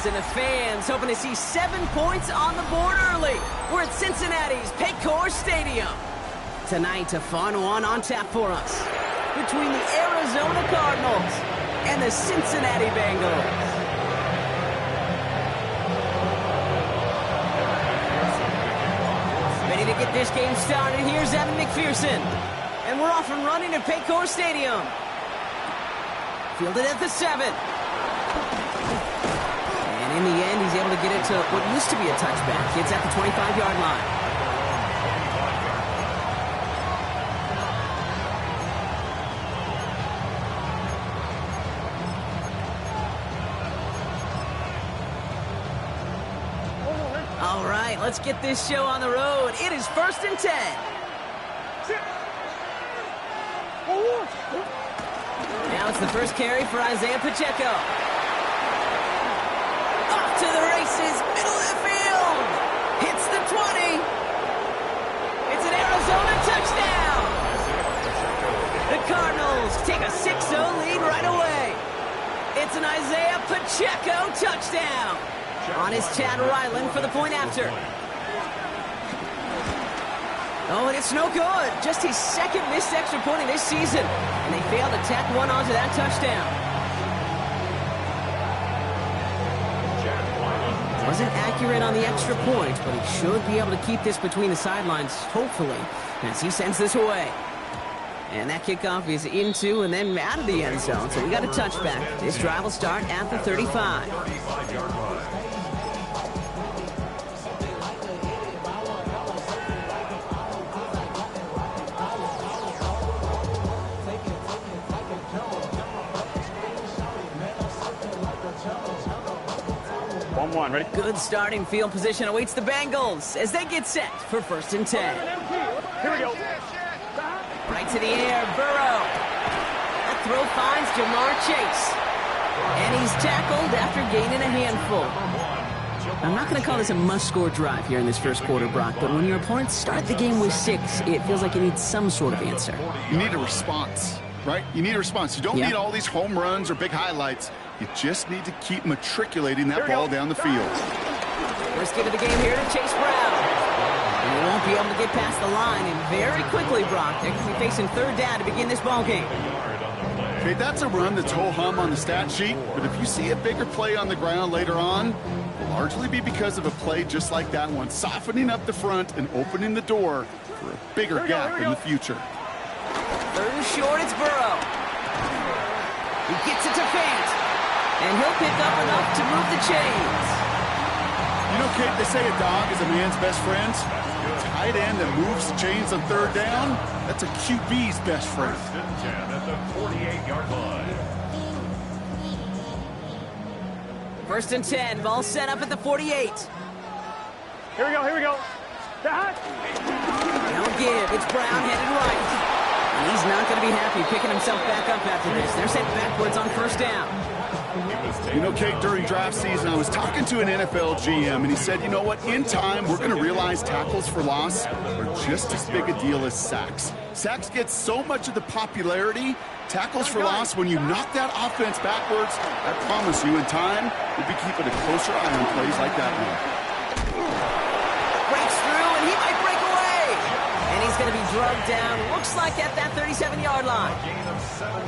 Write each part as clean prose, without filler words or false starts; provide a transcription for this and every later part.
players and the fans hoping to see 7 points on the board early. We're at Cincinnati's Paycor Stadium. Tonight, a fun one on tap for us between the Arizona Cardinals and the Cincinnati Bengals. Ready to get this game started. Here's Evan McPherson. And we're off and running at Paycor Stadium. Fielded at the 7. And in the end, he's able to get it to what used to be a touchback. It's at the 25-yard line. All right, let's get this show on the road. It is 1st and 10. Now it's the first carry for Isaiah Pacheco. Off to the races, middle of the field. Hits the 20. It's an Arizona touchdown. The Cardinals take a 6-0 lead right away. It's an Isaiah Pacheco touchdown. On is Chad Ryland for the point after. Oh, and it's no good. Just his second missed extra point of this season. And they failed to tack one onto that touchdown. Wasn't accurate on the extra point, but he should be able to keep this between the sidelines, hopefully, as he sends this away. And that kickoff is into and then out of the end zone, so we got a touchback. This drive will start at the 35. Ready? Good starting field position awaits the Bengals as they get set for 1st and 10. Here we go. Right to the air, Burrow. That throw finds Jamar Chase. And he's tackled after gaining a handful. I'm not going to call this a must-score drive here in this first quarter, Brock, but when your opponents start the game with 6, it feels like you need some sort of answer. You need a response, right? You need a response. You don't need all these home runs or big highlights. You just need to keep matriculating that ball down the field. First give of the game here to Chase Brown. And he won't be able to get past the line, and very quickly, Brock, they're going to be facing 3rd down to begin this ball game. Okay, that's a run that's ho-hum on the stat sheet, but if you see a bigger play on the ground later on, it'll largely be because of a play just like that one, softening up the front and opening the door for a bigger gap in the future. 3rd and short, it's Burrow. He gets it to Fant. And he'll pick up enough to move the chains. You know, Kate, they say a dog is a man's best friend. A tight end that moves the chains on 3rd down, that's a QB's best friend. 1st and 10 at the 48-yard line. 1st and 10, ball set up at the 48. Here we go, here we go. Don't give, it's Brown headed right. And he's not going to be happy picking himself back up after this. They're sent backwards on 1st down. You know, Kate, during draft season, I was talking to an NFL GM, and he said, you know what, in time, we're going to realize tackles for loss are just as big a deal as sacks. Sacks get so much of the popularity. Tackles for loss, when you knock that offense backwards, I promise you, in time, we'll be keeping a closer eye on plays like that one. Breaks through, and he might break away. And he's going to be drugged down, looks like at that 37-yard line.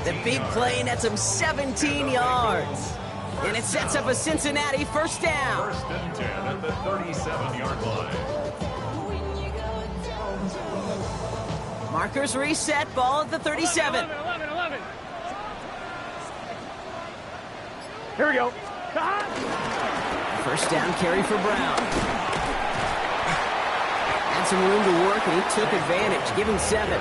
The big play nets him 17 yards. And it sets up a Cincinnati 1st down. 1st and 10 at the 37-yard line. Markers reset, ball at the 37. 11. Here we go. 1st down carry for Brown. Had some room to work, and he took advantage. Give him 7.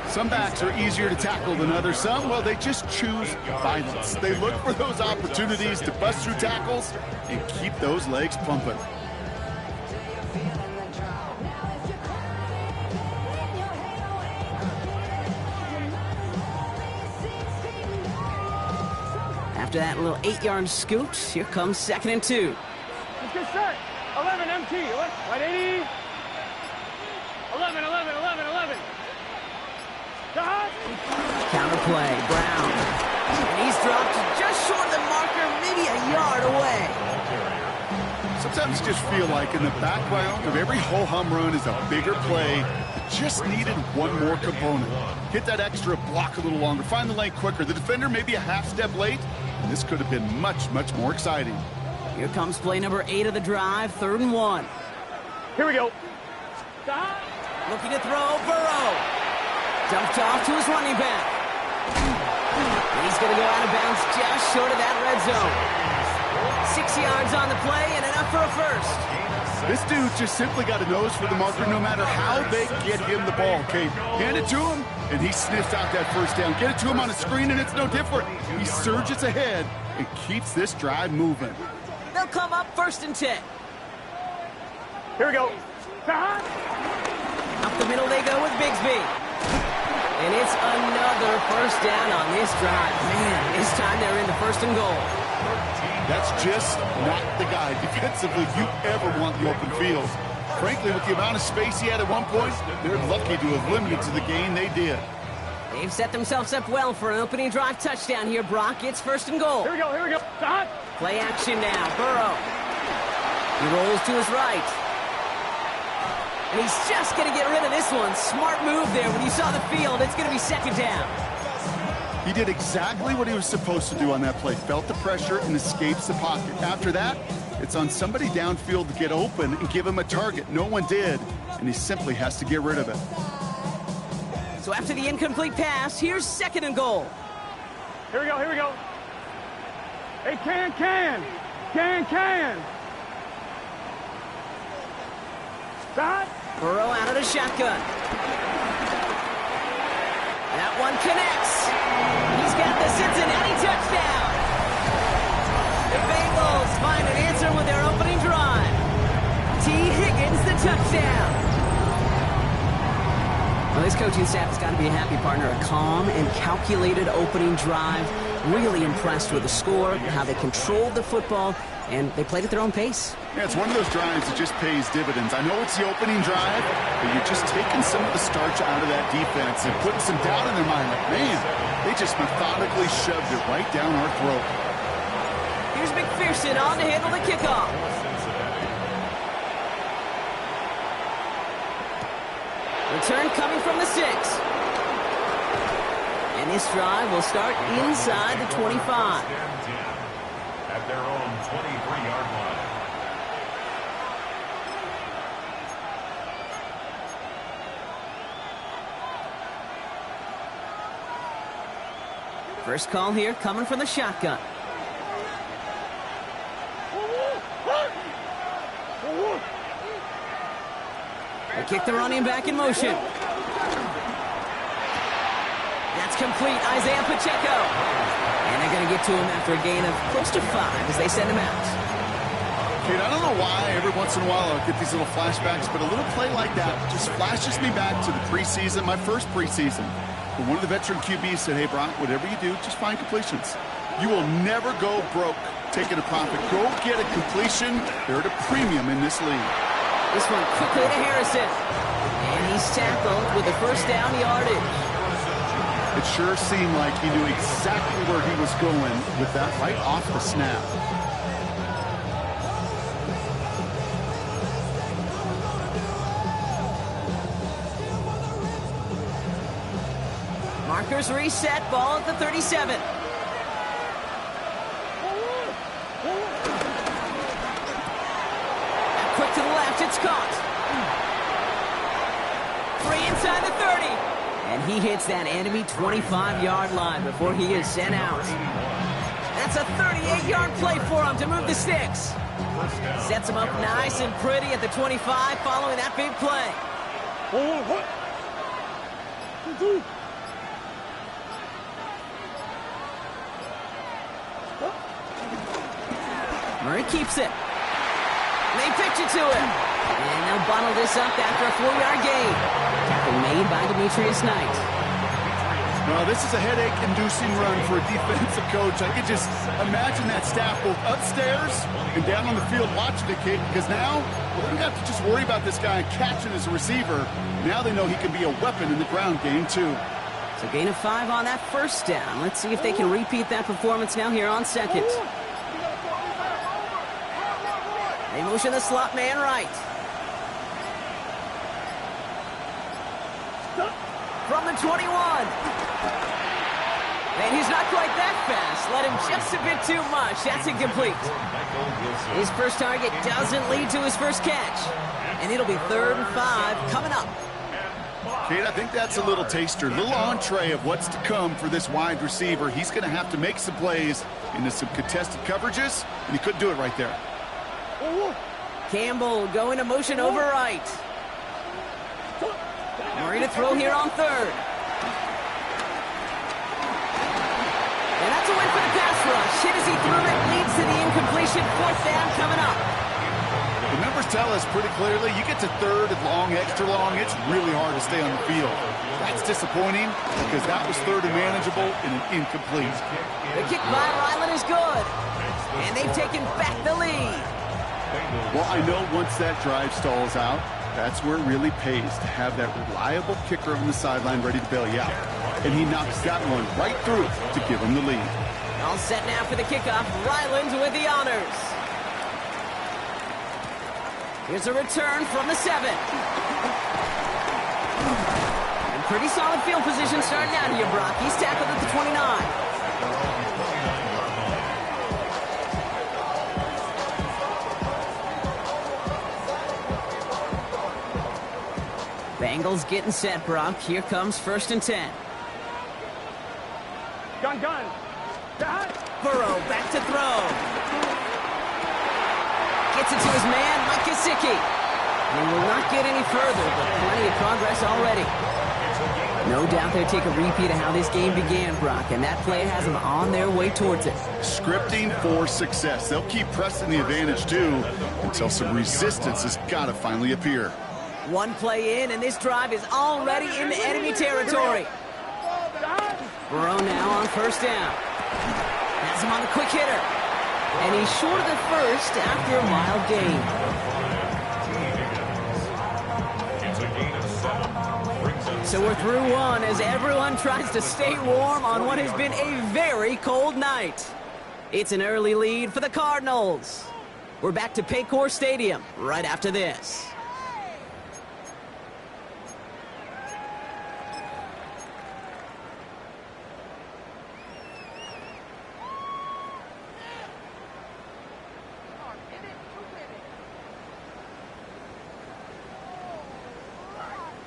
Some backs are easier to tackle than others. Some, well, they just choose violence. They look for those opportunities to bust through tackles and keep those legs pumping. After that little 8-yard scoot, here comes 2nd and 2. Let's get set. 11 MT. Right 80. 11. Counter play, Brown. And he's dropped just short of the marker, maybe a yard away. Sometimes you just feel like in the background of every ho-hum run is a bigger play that just needed one more component. Hit that extra block a little longer, find the lane quicker. The defender maybe a half step late, and this could have been much, much more exciting. Here comes play number 8 of the drive, 3rd and 1. Here we go. Looking to throw, Burrow. Dumped off to his running back. He's going to go out of bounds just short of that red zone. 6 yards on the play and enough for a first. This dude just simply got a nose for the marker no matter how they get him the ball, Kate. Hand it to him, and he sniffs out that first down. Get it to him on a screen, and it's no different. He surges ahead and keeps this drive moving. They'll come up 1st and 10. Here we go. Up the middle they go with Bigsby. And it's another first down on this drive. Man, this time they're into 1st and goal. That's just not the guy defensively you ever want the open field. Frankly, with the amount of space he had at one point, they're lucky to have limited to the gain they did. They've set themselves up well for an opening drive touchdown here, Brock. It's 1st and goal. Here we go, here we go. Play action now, Burrow. He rolls to his right. And he's just going to get rid of this one. Smart move there. When you saw the field, it's going to be 2nd down. He did exactly what he was supposed to do on that play. Felt the pressure and escapes the pocket. After that, it's on somebody downfield to get open and give him a target. No one did, and he simply has to get rid of it. So after the incomplete pass, here's 2nd and goal. Here we go, here we go. Hey, can. Stop. Burrow out of the shotgun. That one connects. He's got the Cincinnati touchdown. The Bengals find an answer with their opening drive. T. Higgins, the touchdown. Well, this coaching staff has got to be a happy partner. A calm and calculated opening drive. Really impressed with the score, how they controlled the football, and they played at their own pace. Yeah, it's one of those drives that just pays dividends. I know it's the opening drive, but you're just taking some of the starch out of that defense and putting some doubt in their mind. Like, man, they just methodically shoved it right down our throat. Here's McPherson on to handle the kickoff. Return coming from the 6. And this drive will start inside the 25. At their own 23-yard line. First call here coming from the shotgun. They kick the running back in motion. That's complete. Isaiah Pacheco. And they're going to get to him after a gain of close to 5 as they send him out. Kate, I don't know why every once in a while I'll get these little flashbacks, but a little play like that just flashes me back to the preseason, my first preseason. When one of the veteran QBs said, hey, Brock, whatever you do, just find completions. You will never go broke taking a profit. Go get a completion. They're at a premium in this league. This one quickly to Harrison. And he's tackled with the first down yardage. It sure seemed like he knew exactly where he was going with that right off the snap. Markers reset, ball at the 37. Quick to the left, it's caught. Free inside the 30. And he hits that enemy 25-yard line before he is sent out. That's a 38-yard play for him to move the sticks. Sets him up nice and pretty at the 25 following that big play. Murray keeps it. They pitch it to him. And they'll bottle this up after a 4-yard gain. Tackle made by Demetrius Knight. Well, this is a headache-inducing run for a defensive coach. I could just imagine that staff both upstairs and down on the field watching the kid, because now they don't have to just worry about this guy catching as a receiver. Now they know he can be a weapon in the ground game, too. So gain of 5 on that first down. Let's see if they can repeat that performance now here on second. They motion the slot man right. From the 21. And he's not quite that fast. Let him just a bit too much. That's incomplete. His first target doesn't lead to his first catch. And it'll be 3rd and 5 coming up. Kate, I think that's a little taster, a little entree of what's to come for this wide receiver. He's going to have to make some plays into some contested coverages, and he couldn't do it right there. Campbell going to motion over right. Murray to throw here on 3rd. And that's a win for the pass rush. Hit as he threw it, leads to the incompletion. 4th down coming up. The numbers tell us pretty clearly, you get to 3rd and long, extra long, it's really hard to stay on the field. That's disappointing because that was 3rd and manageable and an incomplete. The kick by Ryland is good. And they've taken back the lead. Well, I know once that drive stalls out, that's where it really pays to have that reliable kicker on the sideline ready to bail you out. And he knocks that one right through to give him the lead. All set now for the kickoff. Ryland with the honors. Here's a return from the 7. And pretty solid field position starting out here, Brock. He's tackled at the 29. Bengals getting set, Brock. Here comes 1st and 10. Gun. Burrow back to throw. Gets it to his man, Mike Gesicki. And will not get any further, but plenty of progress already. No doubt they'll take a repeat of how this game began, Brock, and that play has them on their way towards it. Scripting for success. They'll keep pressing the advantage, too, until some resistance has got to finally appear. One play in, and this drive is already in the enemy territory. Burrow now on 1st down. Has him on the quick hitter. And he's short of the first after a mild gain. So we're through one as everyone tries to stay warm on what has been a very cold night. It's an early lead for the Cardinals. We're back to Paycor Stadium right after this.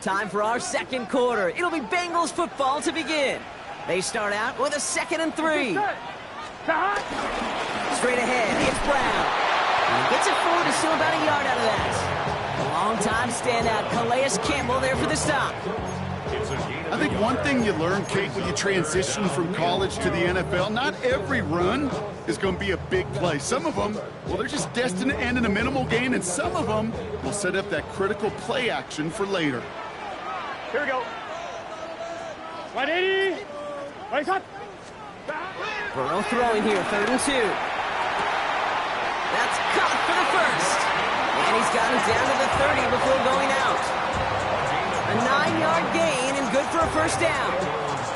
Time for our 2nd quarter. It'll be Bengals football to begin. They start out with a 2nd and 3. Straight ahead, it's Brown. And he gets it forward to still about a yard out of that. Long-time standout Calais Campbell there for the stop. I think one thing you learn, Kate, when you transition from college to the NFL, not every run is going to be a big play. Some of them, well, they're just destined to end in a minimal gain, and some of them will set up that critical play action for later. Here we go. 180. Right up. Burrow throwing here, 3rd and 2. That's caught for the first. And he's got him down to the 30 before going out. A 9-yard gain and good for a 1st down.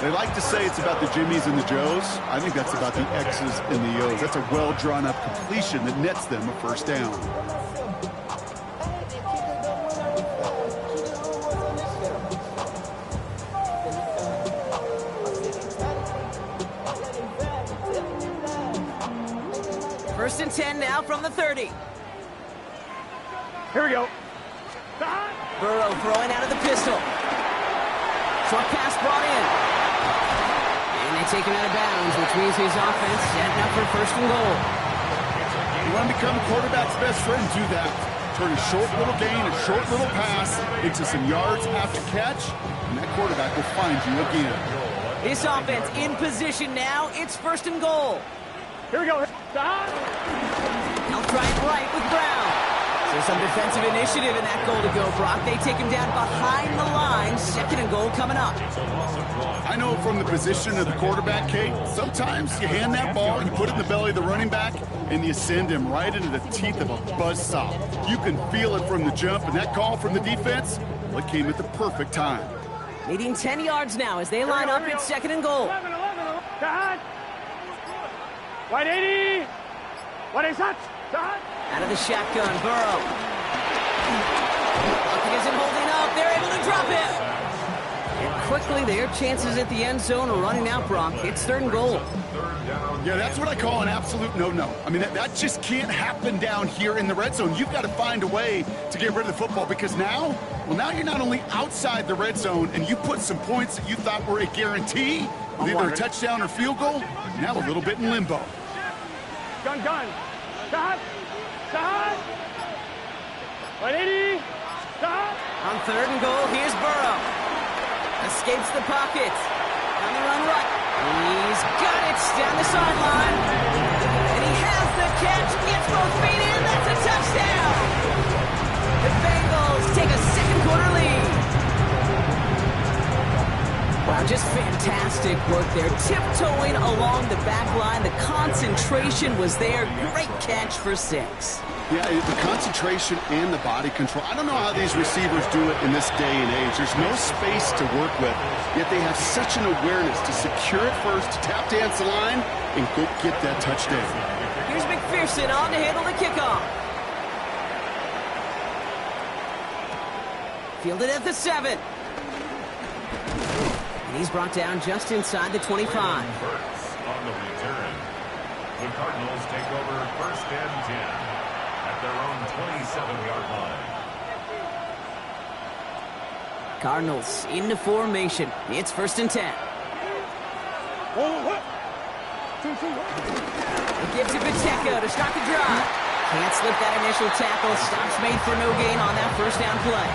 They like to say it's about the Jimmies and the Joes. I think that's about the X's and the O's. That's a well-drawn-up completion that nets them a 1st down. First and 10 now from the 30. Here we go. Burrow throwing out of the pistol. Short pass brought in. And they take him out of bounds, which means his offense setting up for 1st and goal. You want to become a quarterback's best friend, do that. Turn a short little gain, a short little pass into some yards after catch, and that quarterback will find you again. This offense in position now. It's 1st and goal. Here we go. They'll try it right with Brown. So some defensive initiative in that goal to go, Brock. They take him down behind the line. 2nd and goal coming up. I know from the position of the quarterback, Kate, sometimes you hand that ball, you put it in the belly of the running back, and you send him right into the teeth of a buzzsaw. You can feel it from the jump, and that call from the defense, well, it came at the perfect time. Needing 10 yards now as they line up at 2nd and goal. 180. 180. Out of the shotgun, Burrow. Lucky isn't holding up. They're able to drop it. And quickly, their chances at the end zone are running out, Brock. It's 3rd and goal. Yeah, that's what I call an absolute no-no. I mean, that just can't happen down here in the red zone. You've got to find a way to get rid of the football because now you're not only outside the red zone and you put some points that you thought were a guarantee, either a touchdown or field goal, now a little bit in limbo. Gun. Shot. 180. Shot. On 3rd and goal, here's Burrow. Escapes the pocket. On the run right. He's got it down the sideline. And he has the catch. Gets both feet in. That's a touchdown. The Bengals take a 2nd quarter lead. Wow, just fantastic work there. Tiptoeing along the back line. The concentration was there. Great catch for 6. Yeah, the concentration and the body control. I don't know how these receivers do it in this day and age. There's no space to work with, yet they have such an awareness to secure it first, to tap dance the line, and go get that touchdown. Here's McPherson on to handle the kickoff. Fielded at the 7. And he's brought down just inside the 25. On the return, the Cardinals take over 1st and 10. At their own 27-yard line. Cardinals into formation. It's 1st and 10. It gives to Pacheco to start the drive. Can't slip that initial tackle. Stops made for no gain on that 1st down play.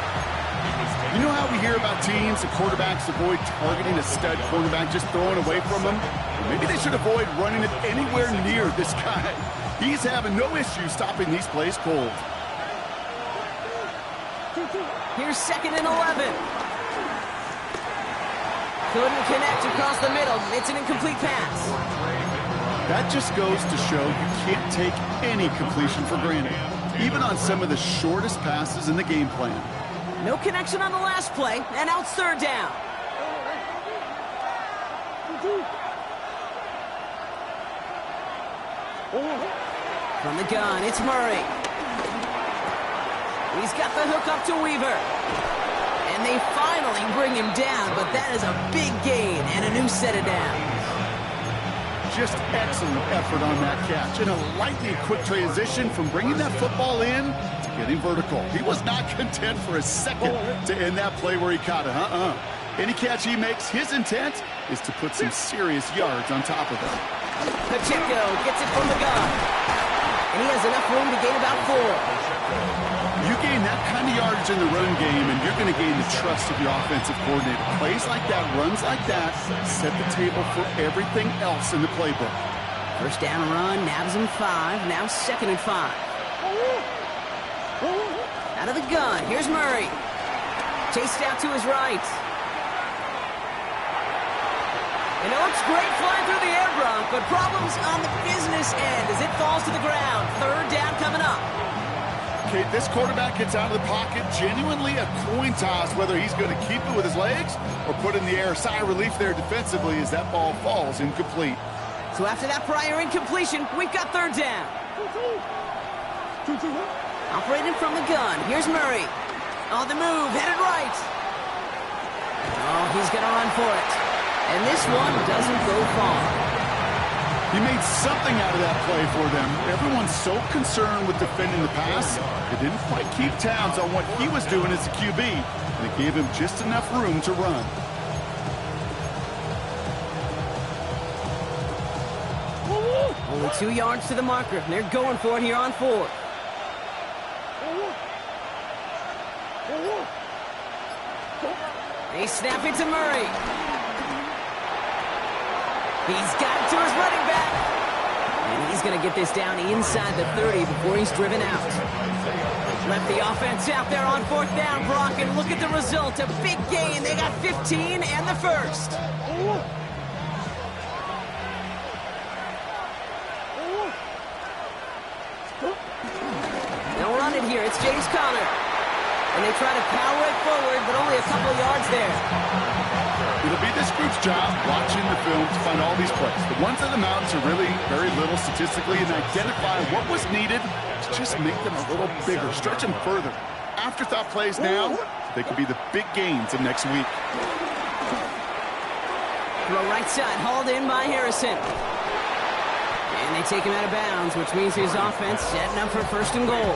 You know how we hear about teams and quarterbacks avoid targeting a stud quarterback, just throwing away from him? Well, maybe they should avoid running it anywhere near this guy. He's having no issue stopping these plays cold. Here's 2nd and 11. Couldn't connect across the middle. It's an incomplete pass. That just goes to show you can't take any completion for granted, even on some of the shortest passes in the game plan. No connection on the last play, and now it's 3rd down. From the gun, it's Murray. He's got the hook up to Weaver. And they finally bring him down, but that is a big gain and a new set of downs. Just excellent effort on that catch. And a lightning quick transition from bringing that football in to getting vertical. He was not content for a second to end that play where he caught it. Any catch he makes, his intent is to put some serious yards on top of it. Pacheco gets it from the gun. And he has enough room to gain about 4. You gain that kind of yardage in the run game, and you're going to gain the trust of your offensive coordinator. Plays like that, runs like that, set the table for everything else in the playbook. 1st down run, nabs him 5, now 2nd and 5. Out of the gun, here's Murray. Chased out to his right. And it looks great flying through the air, Bronk, but problems on the business end as it falls to the ground. 3rd down coming up. Okay, this quarterback gets out of the pocket, genuinely a coin toss whether he's going to keep it with his legs or put it in the air. Sigh of relief there defensively as that ball falls incomplete. So after that prior incompletion, we've got 3rd down. Operating from the gun, here's Murray. On the move, headed right. Oh, he's going to run for it. And this one doesn't go far. He made something out of that play for them. Everyone's so concerned with defending the pass, they didn't quite keep tabs on what he was doing as a QB, and it gave him just enough room to run. Only 2 yards to the marker, and they're going for it here on 4th. They snap it to Murray. He's got it to his running back. And he's going to get this down inside the 30 before he's driven out. Left the offense out there on 4th down, Brock, and look at the result. A big gain. They got 15 and the 1st. They'll run it here. It's James Conner. And they try to power it forward, but only a couple yards there. It'll be this group's job watching the film to find all these plays. The ones in the mountains are really very little statistically and identify what was needed to just make them a little bigger, stretch them further. Afterthought plays now, they could be the big gains of next week. Throw right side, hauled in by Harrison. And they take him out of bounds, which means his offense setting up for first and goal.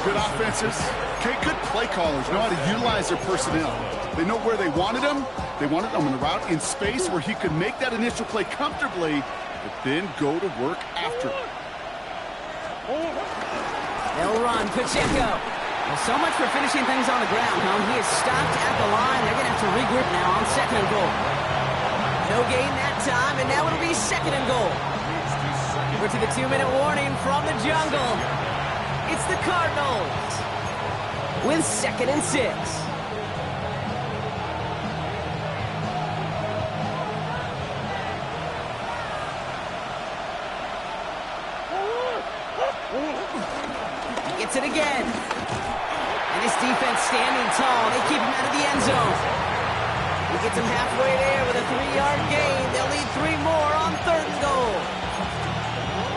Good offenses. Okay, good play callers know how to utilize their personnel. They know where they wanted him. They wanted him on a route in space where he could make that initial play comfortably, but then go to work after it. They'll run, Pacheco. Well, so much for finishing things on the ground, huh? He is stopped at the line. They're going to have to regroup now on second and goal. No gain that time, and now it'll be second and goal. We're to the 2-minute warning from the jungle. It's the Cardinals with 2nd and 6. Gets it again. And this defense standing tall. They keep him out of the end zone. He gets him halfway there with a 3-yard gain. They'll need 3 more on 3rd and goal.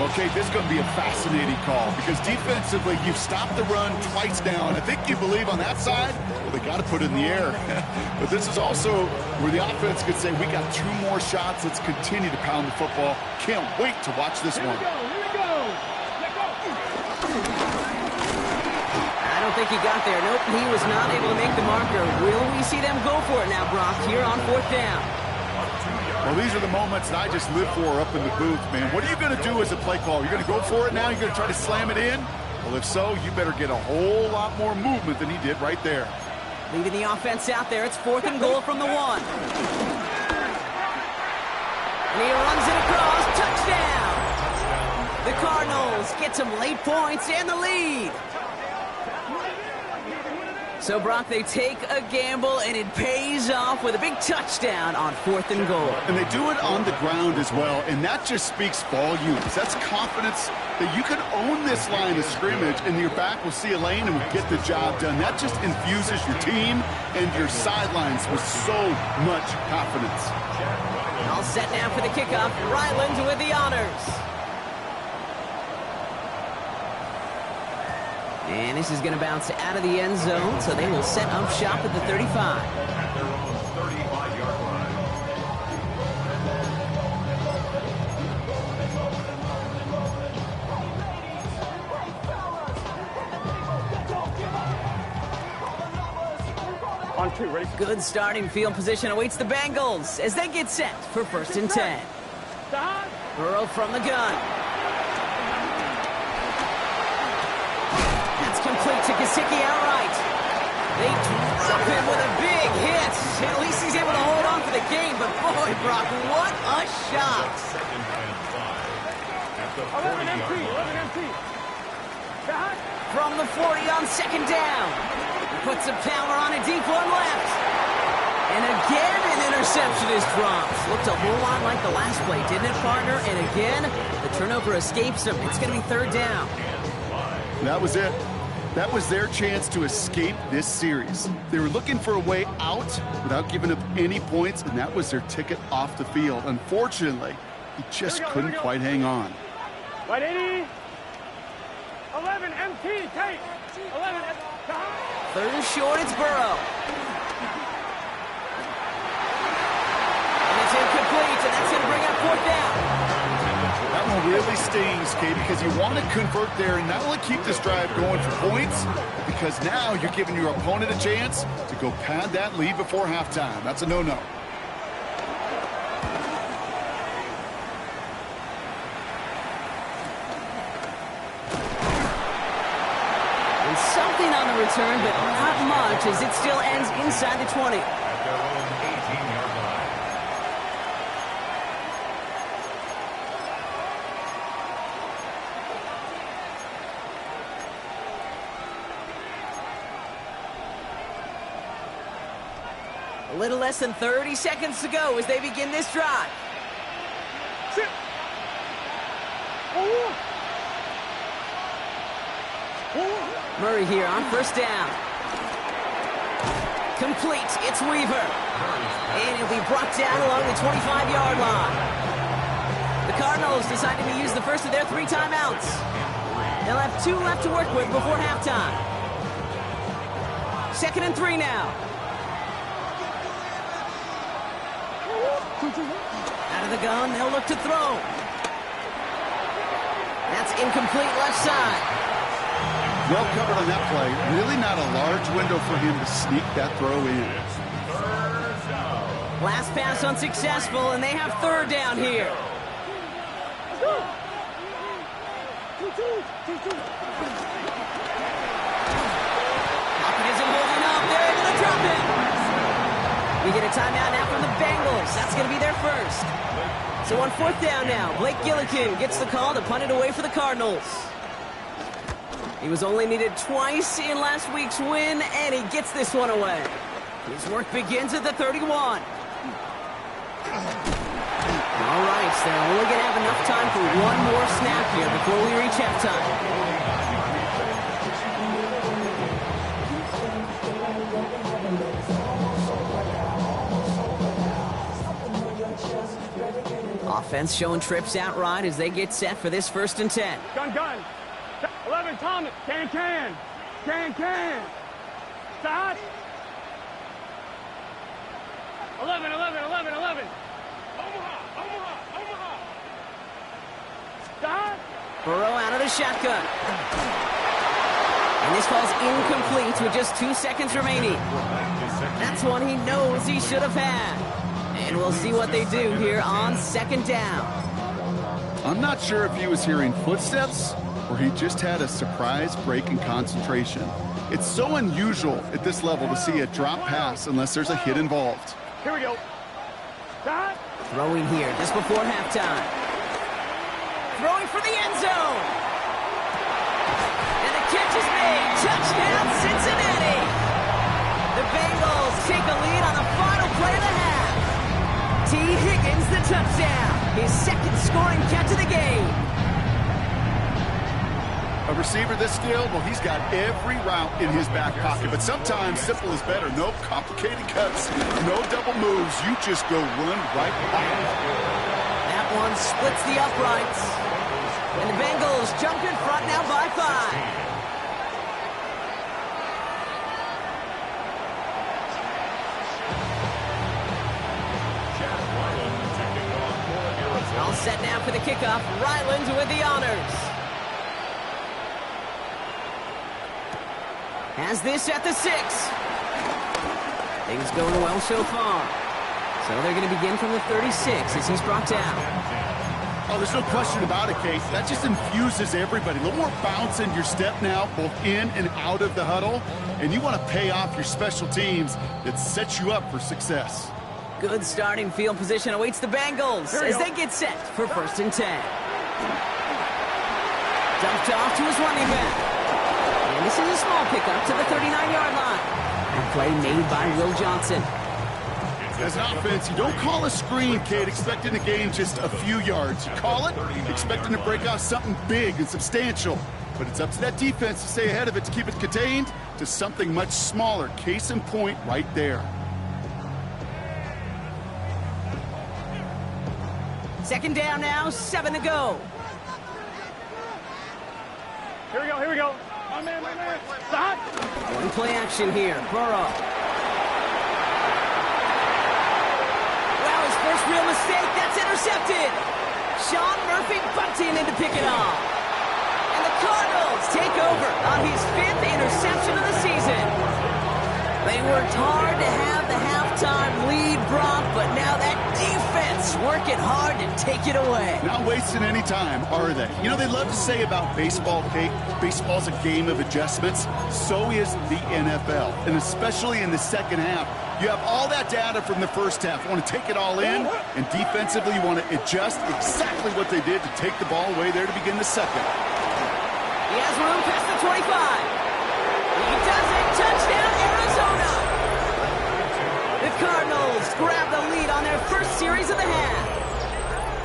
Okay, this is going to be a fascinating call because defensively, you've stopped the run twice now, and I think you believe on that side, well, they got to put it in the air. But this is also where the offense could say, we got 2 more shots. Let's continue to pound the football. Can't wait to watch this one. Here we go. I don't think he got there. Nope, he was not able to make the marker. Will we see them go for it now, Brock, here on 4th down? Well, these are the moments that I just live for up in the booth, man. What are you going to do as a play caller? You're going to go for it now? You're going to try to slam it in? Well, if so, you better get a whole lot more movement than he did right there. Leading the offense out there. It's 4th and goal from the 1. And he runs it across. Touchdown! The Cardinals get some late points and the lead. So, Brock, they take a gamble, and it pays off with a big touchdown on 4th and goal. And they do it on the ground as well, and that just speaks volumes. That's confidence that you can own this line of scrimmage, and your back will see a lane and will get the job done. That just infuses your team and your sidelines with so much confidence. All set now for the kickoff. Ryland with the honors. And this is going to bounce out of the end zone, so they will set up shop at the 35. At their own 35-yard line. On 2, ready? Good starting field position awaits the Bengals as they get set for 1st and 10. Burrow from the gun. Complete to Gesicki outright. They drop him with a big hit. At least he's able to hold on for the game, but boy, Brock, what a shot. 2nd and 5. At the 11 empty, 11 empty. From the 40 on 2nd down. He puts some power on a deep one left. And again, an interception is dropped. Looked a whole lot like the last play, didn't it, partner? And again, the turnover escapes him. It's going to be 3rd down. That was it. That was their chance to escape this series. They were looking for a way out without giving up any points, and that was their ticket off the field. Unfortunately, he just couldn't quite hang on. Right 80. 11 MT, take. 11. 3rd and short, it's Burrow. And it's incomplete, and that's going to bring up 4th down. That one really stings, Kay, because you want to convert there and not only keep this drive going for points, but because now you're giving your opponent a chance to go pad that lead before halftime. That's a no-no. And something on the return, but not much, as it still ends inside the 20. At their own 18-yard line. A little less than 30 seconds to go as they begin this drive. Sit. Murray here on 1st down. Complete. It's Weaver. And he'll be brought down along the 25-yard line. The Cardinals Bengals deciding to use the first of their 3 timeouts. They'll have 2 left to work with before halftime. 2nd and 3 now. Out of the gun, they'll look to throw. That's incomplete left side. Well covered on that play. Really not a large window for him to sneak that throw in. Last pass unsuccessful, and they have 3rd down here. Pocket isn't holding up. They're able to drop it. We get a timeout now from the Bengals. That's going to be their first. So on 4th down now, Blake Gillikin gets the call to punt it away for the Cardinals. He was only needed twice in last week's win, and he gets this one away. His work begins at the 31. All right, so they're only going to have enough time for one more snap here before we reach halftime. Offense showing trips out right as they get set for this 1st and 10. Gun. 11, Thomas. Can. Stop. 11. Omaha. Stop. Burrow out of the shotgun. And this falls incomplete with just 2 seconds remaining. That's one he knows he should have had. And we'll see what they do here on 2nd down. I'm not sure if he was hearing footsteps or he just had a surprise break in concentration. It's so unusual at this level to see a drop pass unless there's a hit involved. Here we go. Stop. Throwing here just before halftime. Throwing for the end zone. And the catch is made. Touchdown, Cincinnati. The Bengals take a lead on the final play of the half. T. Higgins the touchdown. His 2nd scoring catch of the game. A receiver this skilled, well, he's got every route in his back pocket, but sometimes simple is better. No complicated cuts, no double moves. You just go run right by it. That one splits the uprights. And the Bengals jump in front now by 5. All set now for the kickoff. Ryland with the honors. Has this at the 6. Things going well so far. So they're going to begin from the 36 as he's brought down. Oh, there's no question about it, Case. That just infuses everybody. A little more bounce in your step now, both in and out of the huddle. And you want to pay off your special teams that sets you up for success. Good starting field position awaits the Bengals as they get set for 1st and 10. Dumped off to his running back. And this is a small pickup to the 39-yard line. A play made by Will Johnson. As an offense, you don't call a screen, Kate, expecting to gain just a few yards. You call it expecting to break off something big and substantial. But it's up to that defense to stay ahead of it, to keep it contained to something much smaller. Case in point right there. 2nd down now, 7 to go. Here we go. My man. Stop. One play action here. Burrow. Wow, his first real mistake. That's intercepted. Sean Murphy bunting in to pick it off. And the Cardinals take over on his 5th interception of the season. They worked hard to have the halftime lead, Brock, but now that defense working hard to take it away. Not wasting any time, are they? You know, they love to say about baseball, Kate, baseball's a game of adjustments. So is the NFL, and especially in the second half. You have all that data from the first half. You want to take it all in, and defensively you want to adjust exactly what they did to take the ball away there to begin the second. He has room past the 25. He does it. Touchdown, Arizona. The Cardinals grab the lead on their first series of the half.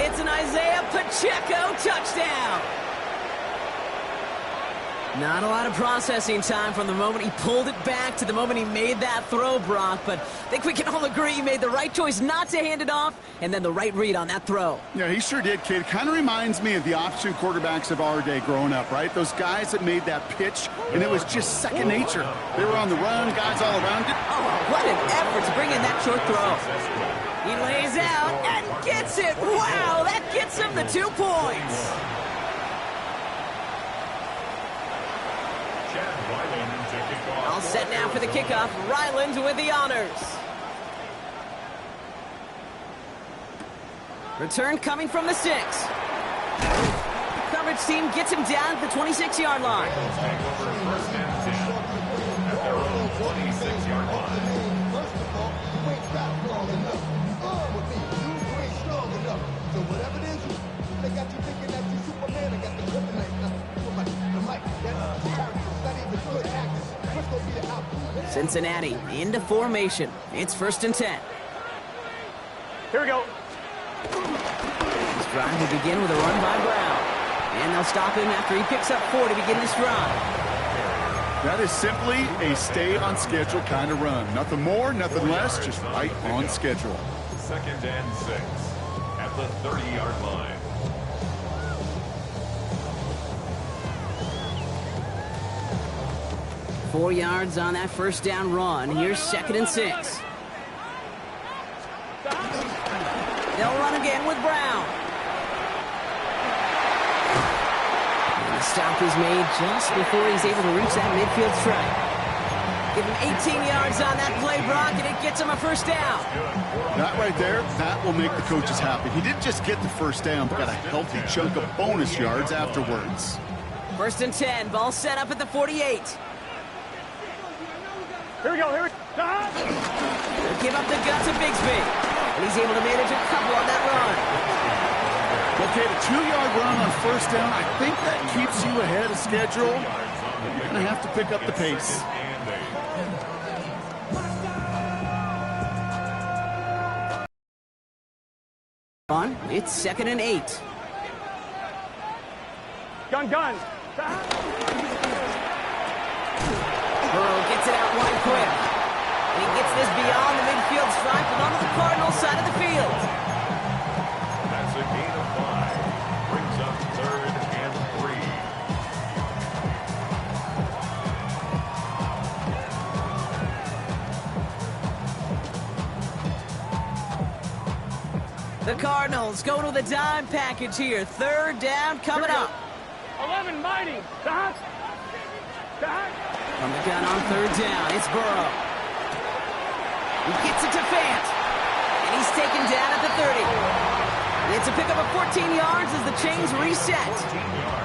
It's an Isaiah Pacheco touchdown. Not a lot of processing time from the moment he pulled it back to the moment he made that throw, Brock. But I think we can all agree he made the right choice not to hand it off, and then the right read on that throw. Yeah, he sure did, kid. Kind of reminds me of the option quarterbacks of our day growing up, right? Those guys that made that pitch, and it was just second nature. They were on the run, guys all around it. Oh, what an effort to bring in that short throw. He lays out and gets it. Wow, that gets him the 2 points. All set now for the kickoff. Ryland with the honors. Return coming from the 6. Coverage team gets him down at the 26-yard line. Cincinnati into formation. It's 1st and 10. Here we go. This drive will begin with a run by Brown. And they'll stop him after he picks up 4 to begin this drive. That is simply a stay-on-schedule kind of run. Nothing more, nothing less, just right on schedule. 2nd and 6 at the 30-yard line. Four yards on that first down run. Here's 2nd and 6. They'll run again with Brown. And the stop is made just before he's able to reach that midfield stripe. Give him 18 yards on that play, Brock, and it gets him a 1st down. That right there, that will make the coaches happy. He didn't just get the 1st down, but got a healthy chunk of bonus yards afterwards. 1st and 10, ball set up at the 48. Here we go. Here we go. They'll give up the guts of Bigsby. And he's able to manage a couple on that run. Okay, the 2-yard run on 1st down, I think that keeps you ahead of schedule. You're going to have to pick up the pace. It's 2nd and 8. Gun. Burrow gets it out wide quick. And he gets this beyond the midfield stripe and onto the Cardinals side of the field. That's a gain of 5. Brings up 3rd and 3. The Cardinals go to the dime package here. 3rd down coming up. 11 mighty. From the gun on 3rd down, it's Burrow. He gets it to Fant. And he's taken down at the 30. And it's a pickup of 14 yards as the chains reset.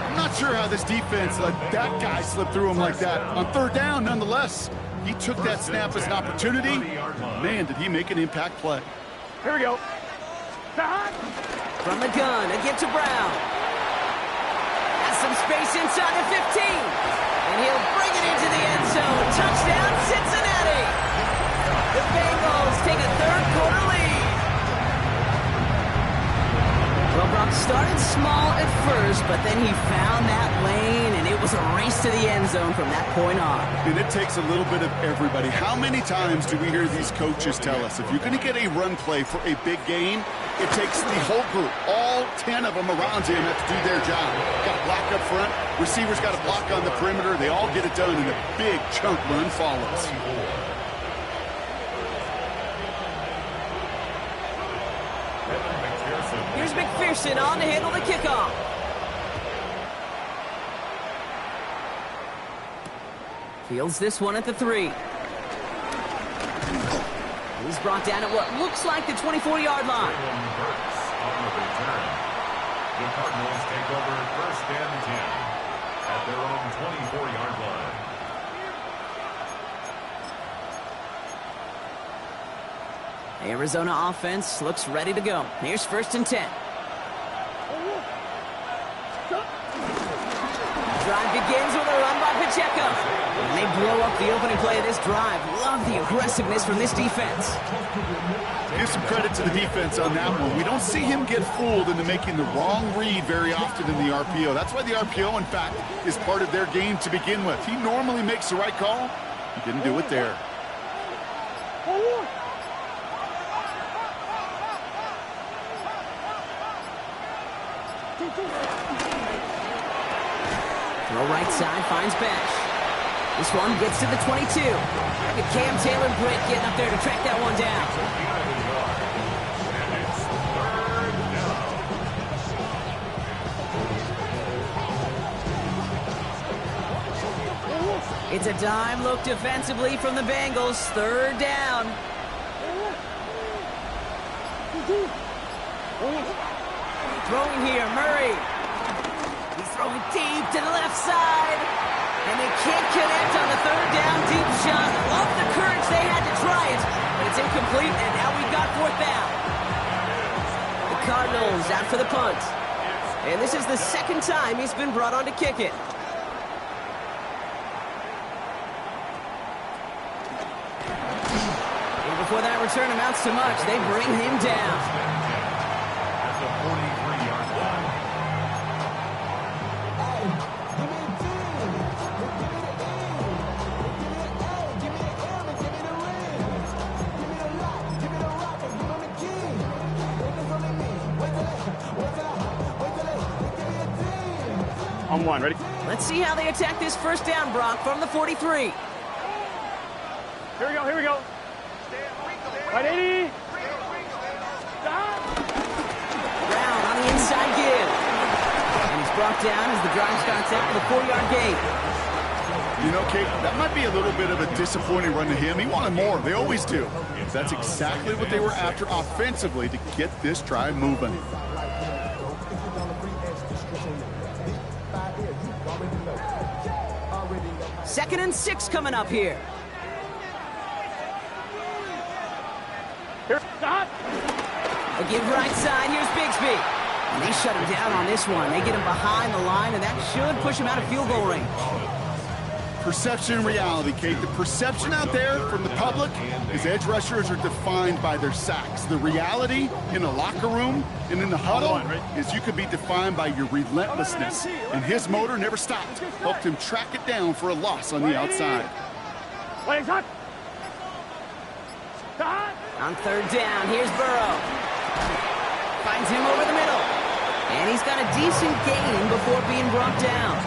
I'm not sure how this defense let that guy slip through him like that. On 3rd down, nonetheless, he took that snap as an opportunity. Man, did he make an impact play. Here we go. From the gun, again to Brown. Has some space inside the 15. And he'll bring it into the end zone. Touchdown, Cincinnati. The Bengals take a 3rd quarter lead. Well, Brock started small at first, but then he found that lane, and it was a race to the end zone from that point on. And it takes a little bit of everybody. How many times do we hear these coaches tell us, if you're going to get a run play for a big game, it takes the whole group. All 10 of them around him have to do their job. Got to block up front. Receivers got to block on the perimeter. They all get it done, and a big chunk run follows. Here's McPherson on to handle the kickoff. Fields this one at the 3. He's brought down at what looks like the 24-yard line. The Cardinals take over 1st and 10 at their own 24-yard line. Arizona offense looks ready to go. Here's 1st and 10. Drive begins with a run by Pacheco. And they blow up the opening play of this drive. Love the aggressiveness from this defense. Give some credit to the defense on that one. We don't see him get fooled into making the wrong read very often in the RPO. That's why the RPO, in fact, is part of their game to begin with. He normally makes the right call. He didn't do it there. Throw right side, finds Bash. This one gets to the 22. Look at Cam Taylor-Britt getting up there to track that one down. It's a dime look defensively from the Bengals. Third down. Throwing here, Murray. He's throwing deep to the left side. And they can't connect on the third down deep shot. Love the courage they had to try it. But it's incomplete, and now we've got fourth down. The Cardinals out for the punt. And this is the second time he's been brought on to kick it. And before that return amounts to much, they bring him down. At the 43-yard line. On one, ready? Let's see how they attack this first down, Brock, from the 43. Here we go, here we go. Right 80. Stop. Brown on the inside give. And he's brought down as the drive starts out with a 4-yard gain. You know, Kate, that might be a little bit of a disappointing run to him. He wanted more. They always do. That's exactly what they were after offensively to get this drive moving. Second and 6 coming up here. Here, stop. A give right side. Here's Bigsby. And they shut him down on this one. They get him behind the line, and that should push him out of field goal range. Perception and reality, Kate. The perception out there from the public is edge rushers are defined by their sacks. The reality in the locker room and in the huddle is you could be defined by your relentlessness. And his motor never stopped. Helped him track it down for a loss on the outside. Wait, stop. Stop. On third down, here's Burrow. Finds him over the middle. And he's got a decent gain before being brought down.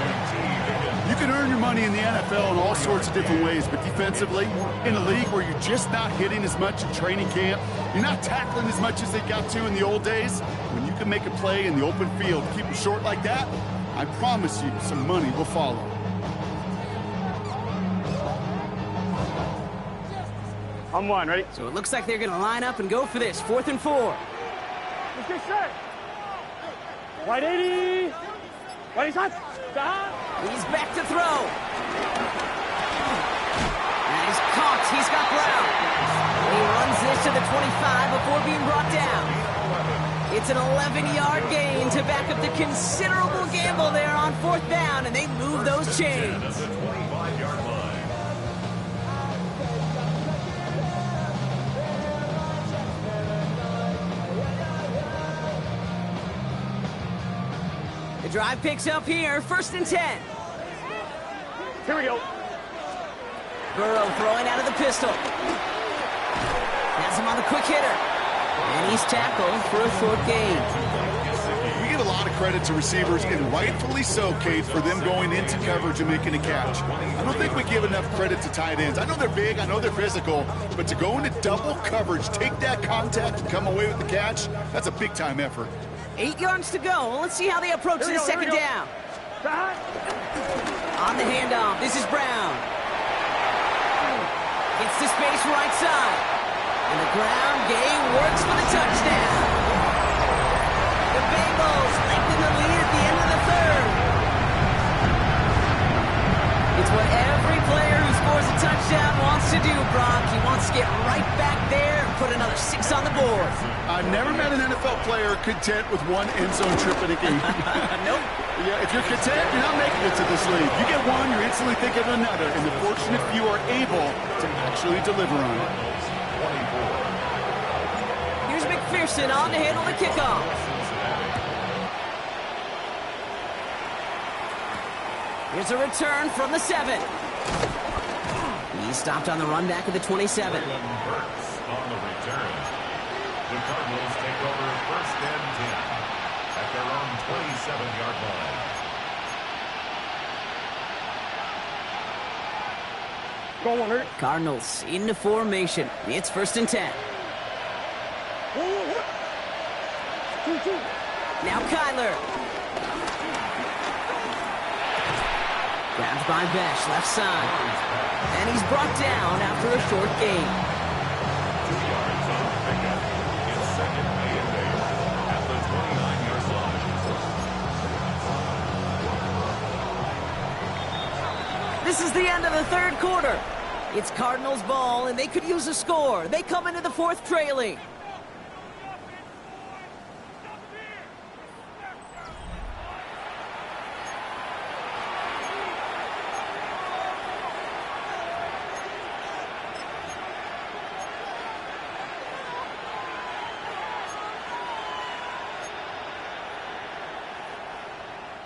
You can earn your money in the NFL in all sorts of different ways, but defensively, in a league where you're just not hitting as much in training camp, you're not tackling as much as they got to in the old days, when you can make a play in the open field, keep it short like that, I promise you some money will follow. On one, ready? So it looks like they're going to line up and go for this. 4th and 4. Let's get set. Right 80. Right stop. Stop. He's back to throw. And he's caught. He's got Brown. He runs this to the 25 before being brought down. It's an 11-yard gain to back up the considerable gamble there on 4th down, and they move those chains. At the 25-yard line. The drive picks up here, 1st and 10. Here we go. Burrow throwing out of the pistol. Has him on the quick hitter. And he's tackled for a short gain. We give a lot of credit to receivers, and rightfully so, Kate, for them going into coverage and making a catch. I don't think we give enough credit to tight ends. I know they're big, I know they're physical, but to go into double coverage, take that contact, and come away with the catch, that's a big-time effort. 8 yards to go. Let's see how they approach this second down. Stop. On the handoff, this is Brown. Gets to space right side. And the ground game works for the touchdown. The Bengals lengthen the lead at the end of the third. It's what every player who scores a touchdown Coach Down wants to do, Brock. He wants to get right back there and put another 6 on the board. I've never met an NFL player content with one end zone trip in a game. Nope. Yeah, if you're content, you're not making it to this league. You get one, you're instantly thinking of another, and the fortunate few are able to actually deliver on it. Here's McPherson on to handle the kickoff. Here's a return from the 7. He's stopped on the run back of the 27. On the return. The Cardinals take over first and 10 at their own 27-yard line. Go on, hurt. Cardinals into formation. It's first and 10. Now Kyler. Grabbed by Besh, left side. And he's brought down after a short gain. 2 yards on the pickup. It's second and 8 at the 29-yard line. This is the end of the third quarter. It's Cardinals ball, and they could use a score. They come into the fourth trailing.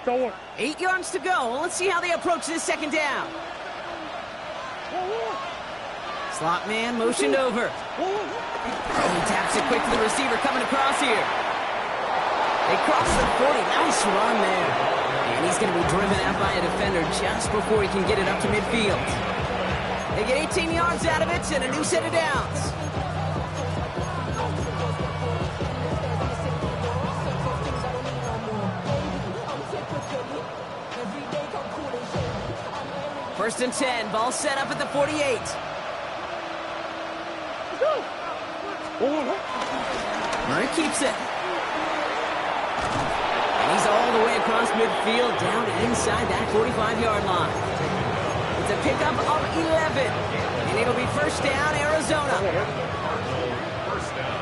Go on. 8 yards to go. Let's see how they approach this second down. Slot man motioned over. He taps it quick to the receiver coming across here. They cross the 40. Nice run there. And he's going to be driven out by a defender just before he can get it up to midfield. They get 18 yards out of it and a new set of downs. First and 10. Ball set up at the 48. Murray keeps it. And he's all the way across midfield, down inside that 45-yard line. It's a pickup of 11. And it'll be first down, Arizona. First down.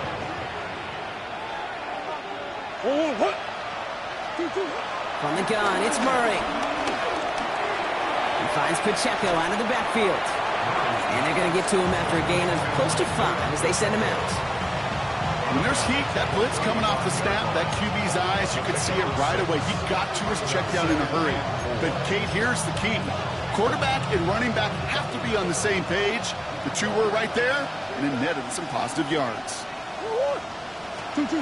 From the gun, it's Murray. He finds Pacheco out of the backfield. And they're going to get to him after a gain of close to 5 as they send him out. When there's heat, that blitz coming off the snap, that QB's eyes, you could see it right away. He got to his check down in a hurry. But, Kate, here's the key. Quarterback and running back have to be on the same page. The two were right there, and it netted some positive yards. He's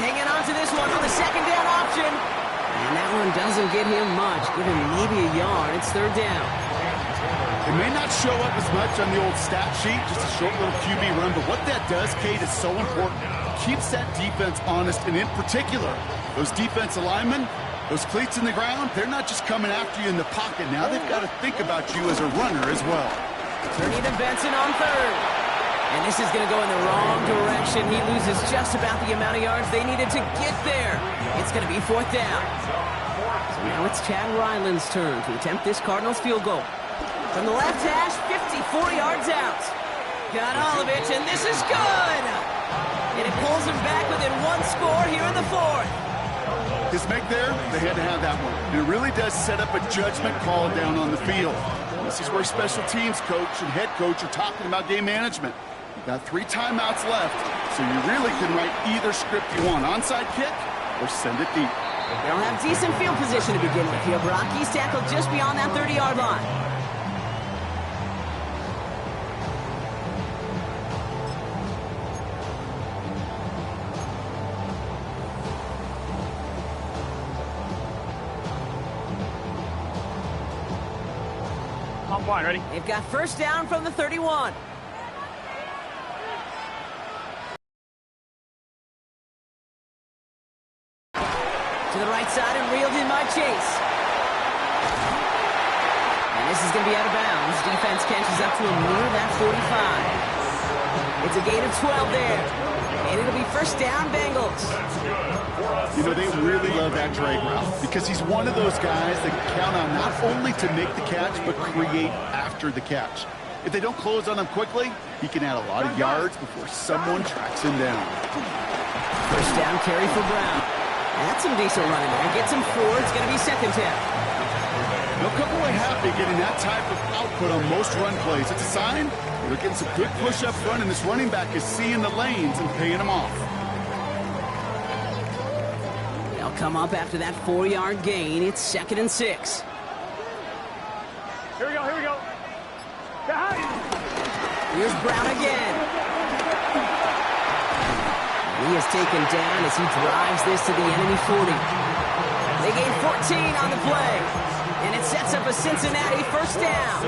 hanging on to this one for the second down option. And that one doesn't get him much. Give him maybe a yard. It's third down. It may not show up as much on the old stat sheet, just a short little QB run, but what that does, Kate, is so important. Keeps that defense honest, and in particular, those defense linemen, those cleats in the ground, they're not just coming after you in the pocket. Now they've got to think about you as a runner as well. Turning to Benson on third. And this is going to go in the wrong direction. He loses just about the amount of yards they needed to get there. It's going to be fourth down. So now it's Chad Ryland's turn to attempt this Cardinals field goal. From the left hash, 54 yards out. Got all of it, and this is good. And it pulls him back within one score here in the fourth. His make there, they had to have that one. And it really does set up a judgment call down on the field. This is where special teams coach and head coach are talking about game management. You've got 3 timeouts left, so you really can write either script you want. Onside kick or send it deep. They'll have decent field position to begin with here, Brock. He's tackled just beyond that 30-yard line. I'm fine, ready? They've got first down from the 31. To the right side and reeled in by Chase. And this is going to be out of bounds. Defense catches up to him near that 45. It's a gain of 12 there. And it'll be first down, Bengals. You know, they really love that drag route because he's one of those guys that can count on not only to make the catch, but create after the catch. If they don't close on him quickly, he can add a lot of yards before someone tracks him down. First down carry for Brown. That's some decent running there. Gets him 4. It's going to be second down. They'll come away happy getting that type of output on most run plays. It's a sign they're getting some good push up front, and this running back is seeing the lanes and paying them off. They'll come up after that 4-yard gain. It's 2nd and 6. Here we go, here we go. Here's Brown again. He is taken down as he drives this to the enemy 40. They gain 14 on the play. And it sets up a Cincinnati first down.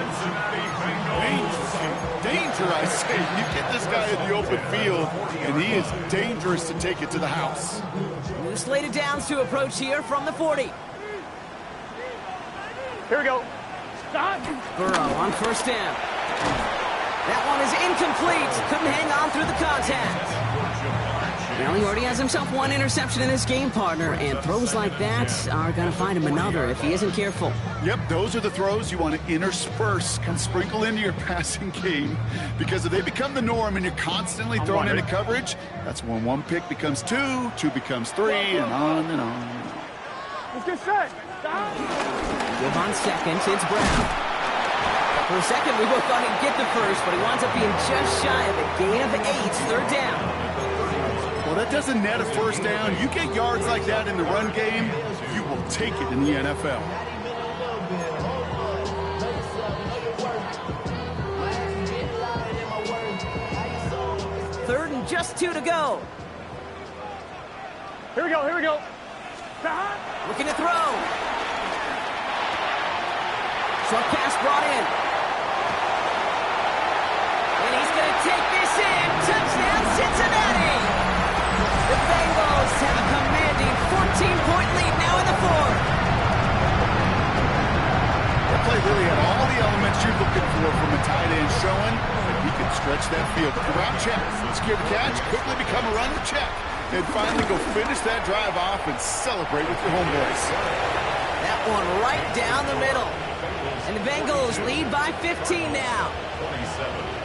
Danger, I say. You get this guy in the open field, and he is dangerous to take it to the house. New slated downs to approach here from the 40. Here we go. Burrow on first down. That one is incomplete. Couldn't hang on through the contact. Well, he already has himself one interception in this game, partner, and throws like that are going to find him another if he isn't careful. Yep, those are the throws you want to intersperse and sprinkle into your passing game, because if they become the norm and you're constantly thrown into coverage, that's when 1 pick becomes 2, 2 becomes 3, and on and on and on. Let's get set. Give on second, it's Brown. For a second, we both thought he'd get the first, but he winds up being just shy of a gain of 8, third down. Well, that doesn't net a first down. You get yards like that in the run game, you will take it in the NFL. Third and just 2 to go. Here we go, here we go. Looking to throw. Short pass brought in. And he's going to take this in. Touchdown, Cincinnati. The Bengals have a commanding 14-point lead now in the 4th. That play really had all the elements you're looking for from a tight end, showing that he can stretch that field. Route check, secure the catch, quickly become a runner check, and finally go finish that drive off and celebrate with your homeboys. That one right down the middle. And the Bengals lead by 15 now. 27.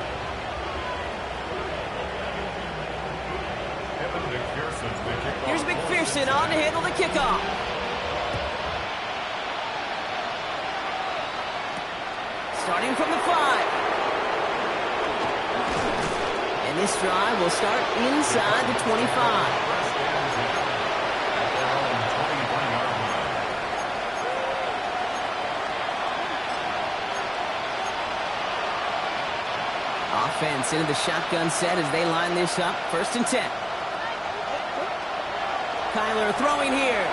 Here's McPherson on to handle the kickoff. Starting from the 5. And this drive will start inside the 25. Offense into the shotgun set as they line this up. 1st and 10. Kyler throwing here.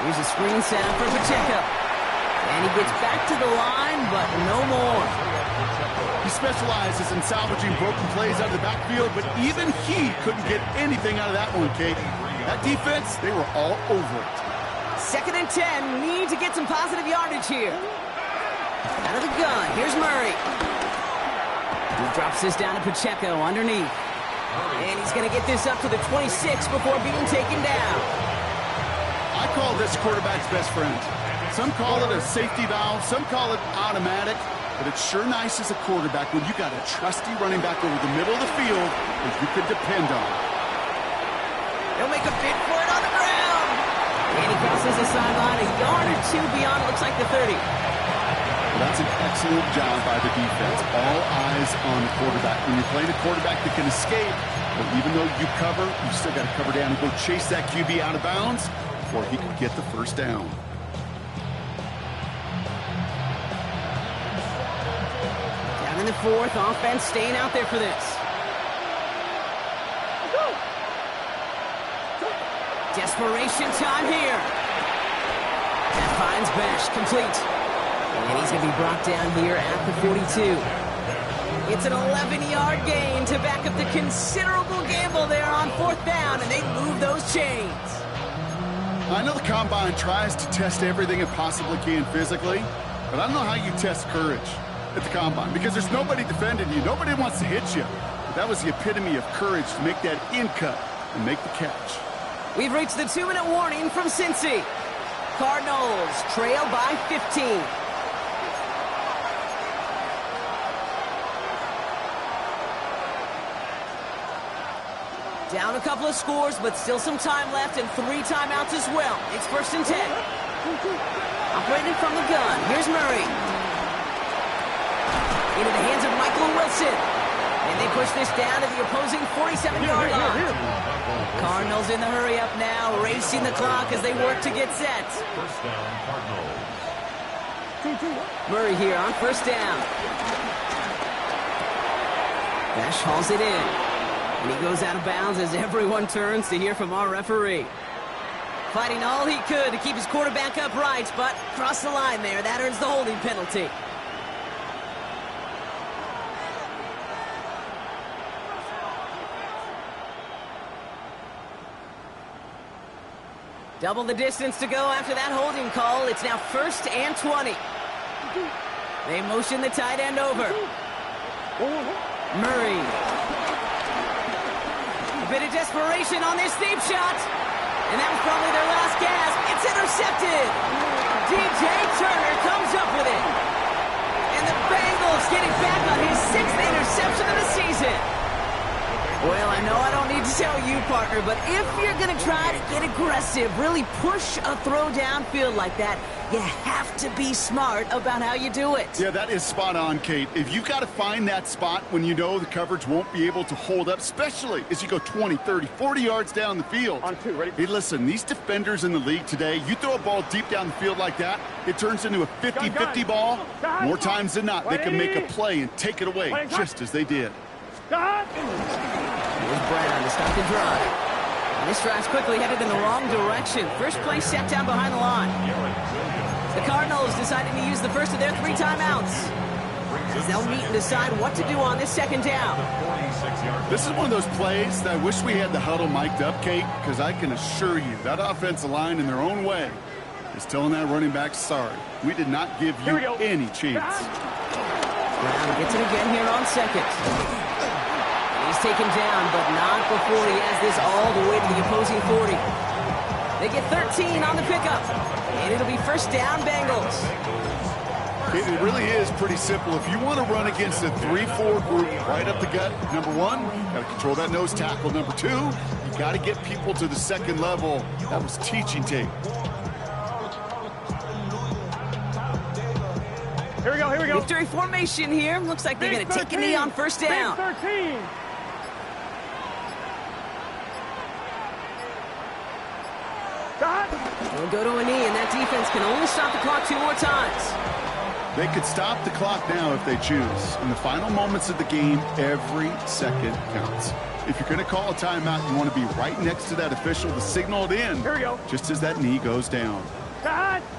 Here's a screen set up for Pacheco. And he gets back to the line, but no more. He specializes in salvaging broken plays out of the backfield, but even he couldn't get anything out of that one, Kate. That defense, they were all over it. 2nd and 10. Need to get some positive yardage here. Out of the gun. Here's Murray. He drops this down to Pacheco underneath. And he's going to get this up to the 26 before being taken down. I call this quarterback's best friend. Some call it a safety valve, some call it automatic, but it's sure nice as a quarterback when you got a trusty running back over the middle of the field that you could depend on. They'll make a bid for it on the ground. And he crosses the sideline a yard or 2 beyond, it looks like the 30. That's an excellent job by the defense. All eyes on the quarterback. When you're playing a quarterback that can escape, but even though you cover, you still got to cover down and go chase that QB out of bounds before he can get the first down. Down in the 4th, offense staying out there for this. Desperation time here. That finds Bash, complete. And he's going to be brought down here at the 42. It's an 11-yard gain to back up the considerable gamble there on 4th down, and they move those chains. I know the Combine tries to test everything it possibly can physically, but I don't know how you test courage at the Combine, because there's nobody defending you. Nobody wants to hit you. That was the epitome of courage to make that in cut and make the catch. We've reached the 2-minute warning from Cincy. Cardinals trail by 15. Down a couple of scores, but still some time left and 3 timeouts as well. It's 1st and 10. Operating from the gun. Here's Murray. Into the hands of Michael Wilson. And they push this down to the opposing 47-yard line. Cardinals in the hurry-up now, racing the clock as they work to get set. First down, Cardinals. Murray here on 1st down. Bash hauls it in. And he goes out of bounds as everyone turns to hear from our referee. Fighting all he could to keep his quarterback upright, but crossed the line there. That earns the holding penalty. Double the distance to go after that holding call. It's now 1st and 20. They motion the tight end over. Murray. A bit of desperation on this deep shot. And that was probably their last gasp. It's intercepted. DJ Turner comes up with it. And the Bengals getting back on his 6th interception of the season. Well, I know I don't need to tell you, partner, but if you're going to try to get aggressive, really push a throw downfield like that, you have to be smart about how you do it. Yeah, that is spot on, Kate. If you've got to find that spot when you know the coverage won't be able to hold up, especially as you go 20, 30, 40 yards down the field. On 2, ready? Hey, listen, these defenders in the league today, you throw a ball deep down the field like that, it turns into a 50-50 ball. More times than not, they can make a play and take it away, just as they did. Here's Brown to start the drive. And this drive's quickly headed in the wrong direction. First play set down behind the line. The Cardinals deciding to use the first of their 3 timeouts, as they'll meet and decide what to do on this 2nd down. This is one of those plays that I wish we had the huddle mic'd up, Kate, because I can assure you that offensive line in their own way is telling that running back, sorry, we did not give you any chance. Brown gets it again here on 2nd. He's taken down, but not before he has this all the way to the opposing 40. They get 13 on the pickup, and it'll be 1st down Bengals. It really is pretty simple. If you want to run against a 3-4 group right up the gut, number 1, got to control that nose tackle. Number 2, you got to get people to the 2nd level. That was teaching tape. Here we go, here we go. Victory formation here. Looks like they're going to take a knee on 1st down. Big 13. They'll go to a knee, and that defense can only stop the clock 2 more times. They could stop the clock now if they choose. In the final moments of the game, every second counts. If you're going to call a timeout, you want to be right next to that official to signal it in. Here we go. Just as that knee goes down.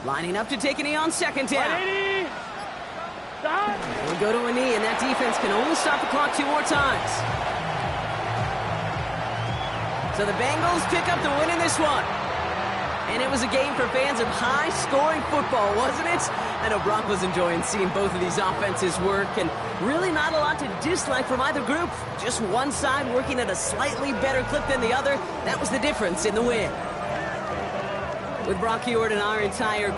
Lining up to take a knee on 2nd down. 180. They'll go to a knee, and that defense can only stop the clock 2 more times. So the Bengals pick up the win in this one. And it was a game for fans of high-scoring football, wasn't it? I know Brock was enjoying seeing both of these offenses work, and really not a lot to dislike from either group. Just one side working at a slightly better clip than the other. That was the difference in the win. With Brock Heward and our entire